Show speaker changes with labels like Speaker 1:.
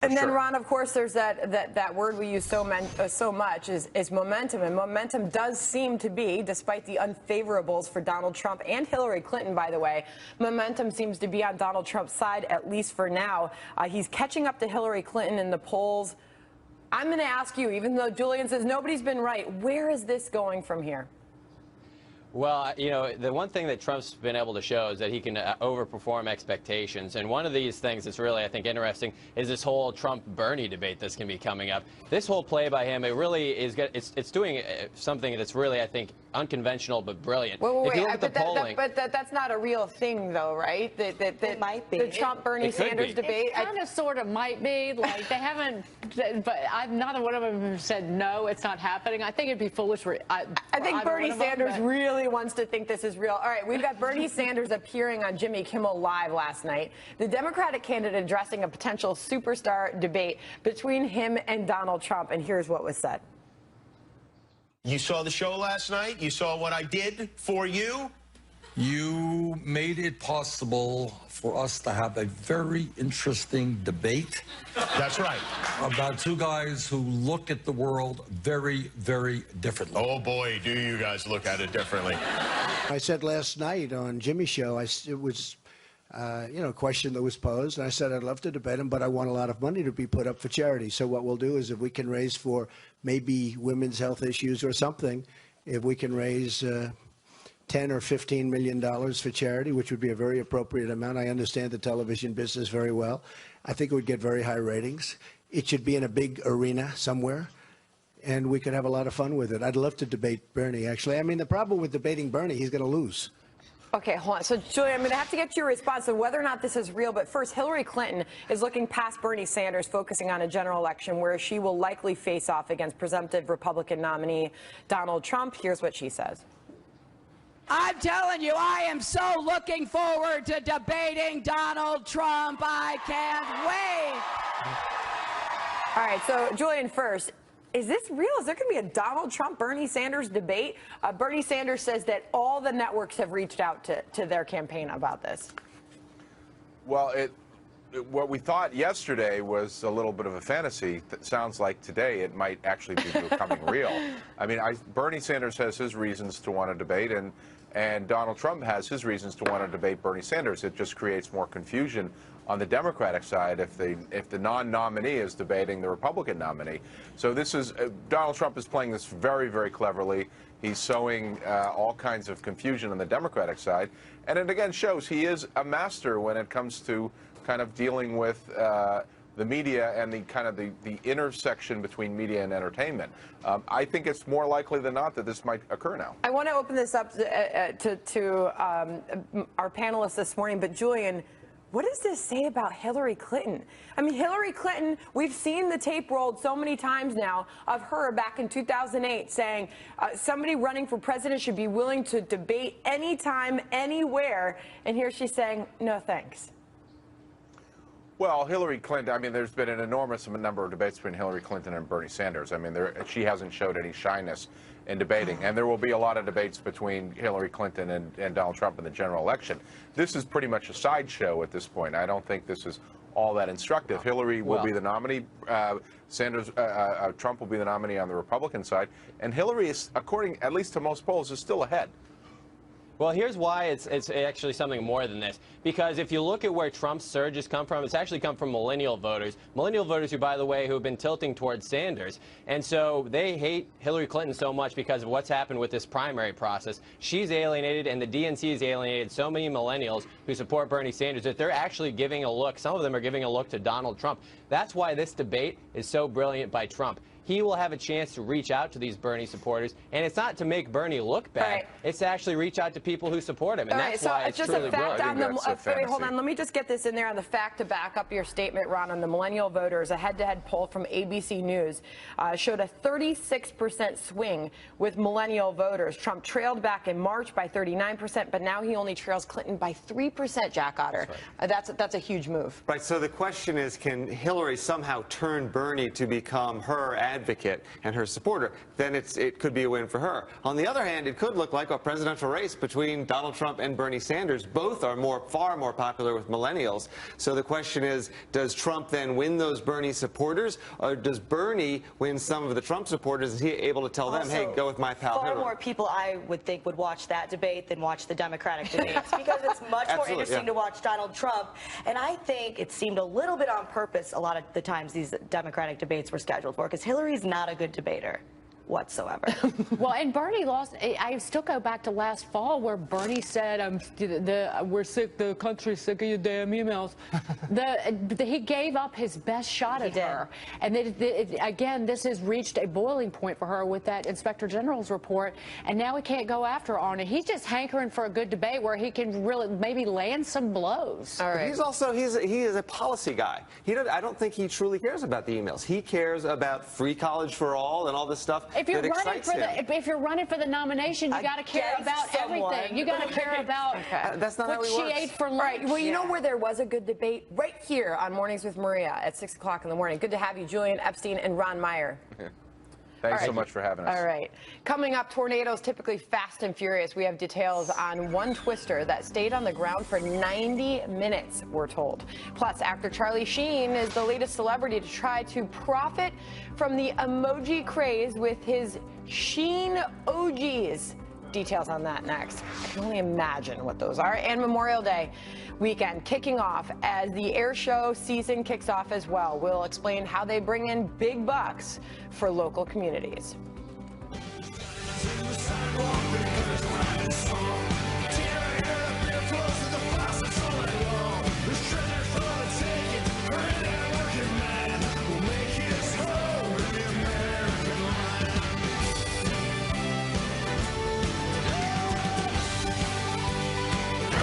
Speaker 1: And then, Ron, of course, there's that word we use so much is momentum. And momentum does seem to be, despite the unfavorables for Donald Trump and Hillary Clinton, by the way, momentum seems to be on Donald Trump's side, at least for now. He's catching up to Hillary Clinton in the polls. I'm going to ask you, even though Julian says nobody's been right, where is this going from here?
Speaker 2: Well, you know, the one thing that Trump's been able to show is that he can overperform expectations. And one of these things that's really, I think, interesting is this whole Trump-Bernie debate that's going to be coming up. This whole play by him, it really is it's doing something that's really, I think, unconventional but brilliant.
Speaker 1: Wait,
Speaker 2: if you look at the polling,
Speaker 1: that's not a real thing, though, right?
Speaker 3: It might be.
Speaker 1: The Trump-Bernie Sanders debate?
Speaker 4: It kind of sort of might be. Like, they haven't, but neither one of them have said, no, it's not happening. I think it'd be foolish for
Speaker 1: I think Bernie Sanders really wants to think this is real. All right, we've got Bernie Sanders appearing on Jimmy Kimmel Live last night. The Democratic candidate addressing a potential superstar debate between him and Donald Trump, and here's what was said.
Speaker 5: You saw the show last night? You saw what I did for you?
Speaker 6: You made it possible for us to have a very interesting debate.
Speaker 5: That's right.
Speaker 6: About two guys who look at the world very, very differently.
Speaker 5: Oh, boy, do you guys look at it differently.
Speaker 7: I said last night on Jimmy's show, it was, a question that was posed, and I said I'd love to debate him, but I want a lot of money to be put up for charity. So what we'll do is if we can raise for maybe women's health issues or something, if we can raise $10 or $15 million for charity, which would be a very appropriate amount. I understand the television business very well. I think it would get very high ratings. It should be in a big arena somewhere, and we could have a lot of fun with it. I'd love to debate Bernie, actually. I mean, the problem with debating Bernie, he's going to lose.
Speaker 1: Okay, hold on. So, Julia, I'm going to have to get your response on whether or not this is real. But first, Hillary Clinton is looking past Bernie Sanders, focusing on a general election where she will likely face off against presumptive Republican nominee Donald Trump. Here's what she says.
Speaker 8: I'm telling you, I am so looking forward to debating Donald Trump. I can't wait.
Speaker 1: All right, so, Julian, first. Is this real? Is there going to be a Donald Trump-Bernie Sanders debate? Bernie Sanders says that all the networks have reached out to their campaign about this.
Speaker 9: Well, what we thought yesterday was a little bit of a fantasy. That sounds like today it might actually be becoming real. I mean, Bernie Sanders has his reasons to want to debate, and Donald Trump has his reasons to want to debate Bernie Sanders. It just creates more confusion on the Democratic side if the non-nominee is debating the Republican nominee. So this is Donald Trump is playing this very, very cleverly. He's sowing all kinds of confusion on the Democratic side, and it again shows he is a master when it comes to kind of dealing with the media and the intersection between media and entertainment. I think it's more likely than not that this might occur now.
Speaker 1: I want to open this up to our panelists this morning, but Julian, what does this say about Hillary Clinton? I mean, Hillary Clinton, we've seen the tape rolled so many times now of her back in 2008 saying somebody running for president should be willing to debate anytime, anywhere. And here she's saying, no thanks.
Speaker 9: Well, Hillary Clinton, I mean, there's been an enormous number of debates between Hillary Clinton and Bernie Sanders. I mean, she hasn't showed any shyness in debating. And there will be a lot of debates between Hillary Clinton and Donald Trump in the general election. This is pretty much a sideshow at this point. I don't think this is all that instructive. Hillary will be the nominee. Trump will be the nominee on the Republican side. And Hillary is, according at least to most polls, is still ahead.
Speaker 2: Well, here's why it's actually something more than this. Because if you look at where Trump's surge has come from, it's actually come from millennial voters. Millennial voters who, by the way, who have been tilting towards Sanders. And so they hate Hillary Clinton so much because of what's happened with this primary process. She's alienated, and the DNC has alienated so many millennials who support Bernie Sanders that they're actually giving a look. Some of them are giving a look to Donald Trump. That's why this debate is so brilliant by Trump. He will have a chance to reach out to these Bernie supporters, and it's not to make Bernie look bad. Right. It's to actually reach out to people who support him, and that's why it's truly brilliant.
Speaker 1: Wait, hold on. Let me just get this in there on the fact to back up your statement, Ron, on the millennial voters. A head-to-head poll from ABC News showed a 36% swing with millennial voters. Trump trailed back in March by 39%, but now he only trails Clinton by 3%, Jack Otter. That's a huge move.
Speaker 10: Right, so the question is, can Hillary somehow turn Bernie to become her advocate
Speaker 3: advocate and her supporter, then it could be a win for her. On the other hand, it could look like a presidential race between Donald Trump and Bernie Sanders. Both are far more popular with millennials. So the question is, does Trump then win those Bernie supporters, or does Bernie win some of the Trump supporters? Is he able to tell them, hey, go with my pal Hillary?
Speaker 10: Far more people, I would think, would watch that debate than watch the Democratic debates, because it's much more interesting to watch Donald Trump. And I think it seemed a little bit on purpose a lot of the times these Democratic debates were scheduled for, because Hillary's not a good debater whatsoever.
Speaker 4: Well, and Bernie lost. I still go back to last fall where Bernie said, we're sick, the country's sick of your damn emails. He gave up his best shot at her. And again, this has reached a boiling point for her with that Inspector General's report, and now he can't go after her on it. He's just hankering for a good debate where he can really maybe land some blows.
Speaker 3: All right. He's also, he is a policy guy. I don't think he truly cares about the emails. He cares about free college for all and all this stuff.
Speaker 4: If you're running for the nomination, you got to care about everything. You got to care about
Speaker 3: that's not
Speaker 4: what she ate for lunch.
Speaker 1: Right. Well, you know where there was a good debate? Right here on Mornings with Maria at 6 o'clock in the morning. Good to have you, Julian Epstein and Ron Meyer.
Speaker 9: Thanks so much for having us.
Speaker 1: All right. Coming up, tornadoes typically fast and furious. We have details on one twister that stayed on the ground for 90 minutes, we're told. Plus, actor Charlie Sheen is the latest celebrity to try to profit from the emoji craze with his Sheen OGs. Details on that next. I can only imagine what those are. And Memorial Day weekend kicking off as the air show season kicks off as well. We'll explain how they bring in big bucks for local communities.